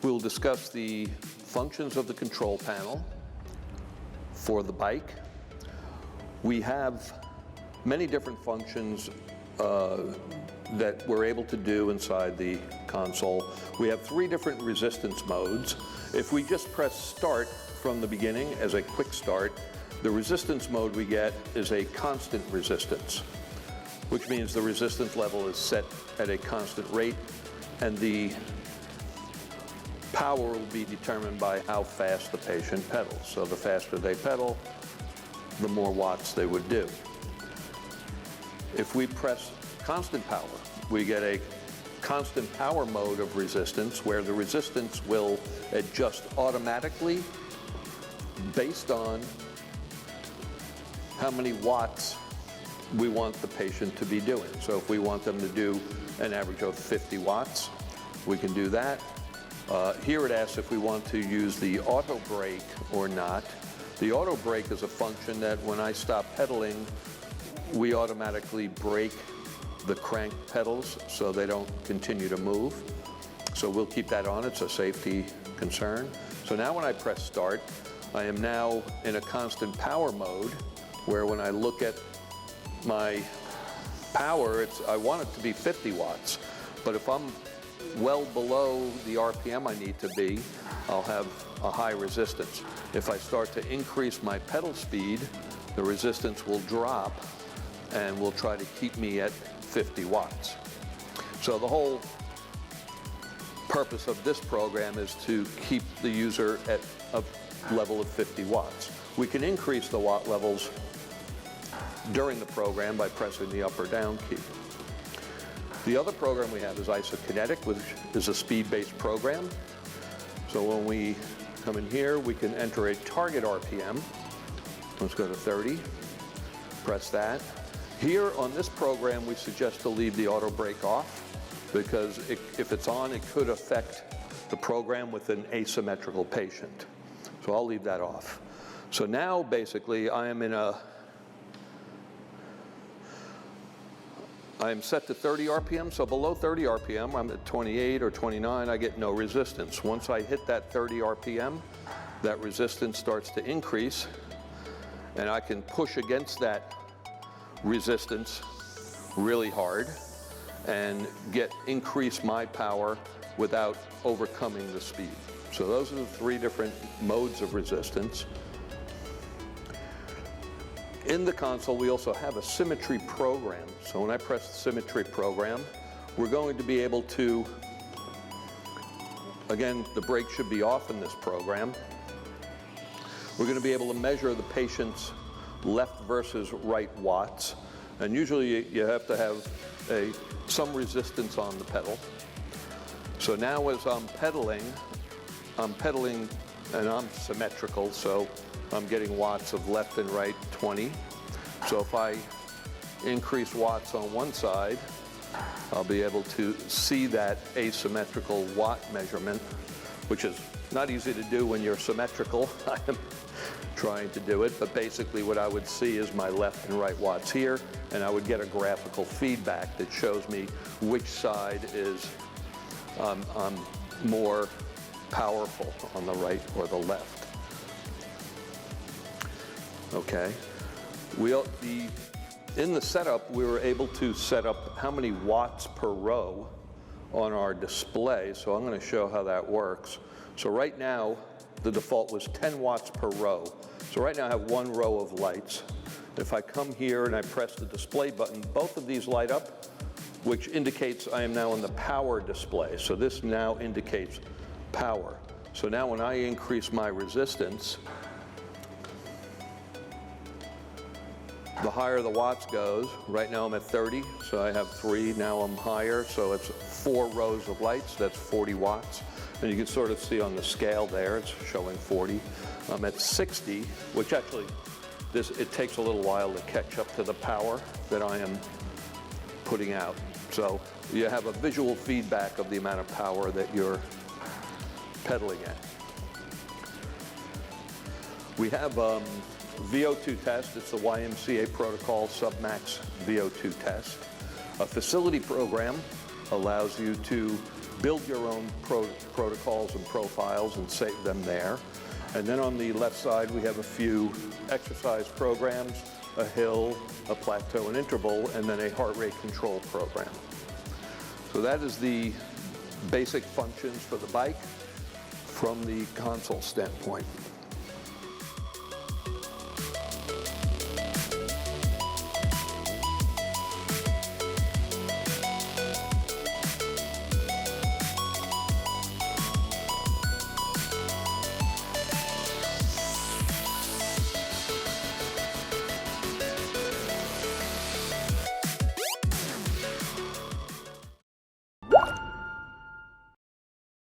We'll discuss the functions of the control panel for the bike. We have many different functions that we're able to do inside the console. We have 3 different resistance modes. If we just press start from the beginning as a quick start, the resistance mode we get is a constant resistance, which means the resistance level is set at a constant rate, and the power will be determined by how fast the patient pedals. So the faster they pedal, the more watts they would do. If we press constant power, we get a constant power mode of resistance where the resistance will adjust automatically based on how many watts we want the patient to be doing. So if we want them to do an average of 50 watts, we can do that. Here it asks if we want to use the auto brake or not. The auto brake is a function that when I stop pedaling, we automatically brake the crank pedals so they don't continue to move. So we'll keep that on. It's a safety concern. So now when I press start, I am now in a constant power mode where when I look at my power, I want it to be 50 watts. But if I'm well below the RPM I need to be, I'll have a high resistance. If I start to increase my pedal speed, the resistance will drop and will try to keep me at 50 watts. So the whole purpose of this program is to keep the user at a level of 50 watts. We can increase the watt levels during the program by pressing the up or down key. The other program we have is isokinetic, which is a speed-based program. So when we come in here, we can enter a target RPM. Let's go to 30, press that. Here on this program, we suggest to leave the auto brake off because if it's on, it could affect the program with an asymmetrical patient. So I'll leave that off. So now basically I am set to 30 RPM, so below 30 RPM, I'm at 28 or 29, I get no resistance. Once I hit that 30 RPM, that resistance starts to increase, and I can push against that resistance really hard and increase my power without overcoming the speed. So those are the 3 different modes of resistance. In the console, we also have a symmetry program. So when I press the symmetry program, we're going to be able to, again, the brake should be off in this program. We're going to be able to measure the patient's left versus right watts. And usually you have to have some resistance on the pedal. So now as I'm pedaling and I'm symmetrical, so I'm getting watts of left and right 20. So if I increase watts on one side, I'll be able to see that asymmetrical watt measurement, which is not easy to do when you're symmetrical. I am trying to do it, but basically what I would see is my left and right watts here, and I would get a graphical feedback that shows me which side is more powerful on the right or the left. Okay. In the setup, we were able to set up how many watts per row on our display, so I'm going to show how that works. So right now, the default was 10 watts per row. So right now I have 1 row of lights. If I come here and I press the display button, both of these light up, which indicates I am now on the power display. So this now indicates power. So now when I increase my resistance, the higher the watts goes. Right now I'm at 30, so I have 3. Now I'm higher, so it's 4 rows of lights. That's 40 watts. And you can sort of see on the scale there, it's showing 40. I'm at 60, which actually, it takes a little while to catch up to the power that I am putting out. So you have a visual feedback of the amount of power that you're pedaling at. We have VO2 test. It's the YMCA protocol submax VO2 test. A facility program allows you to build your own protocols and profiles and save them there. And then on the left side, we have a few exercise programs, a hill, a plateau and interval, and then a heart rate control program. So that is the basic functions for the bike from the console standpoint.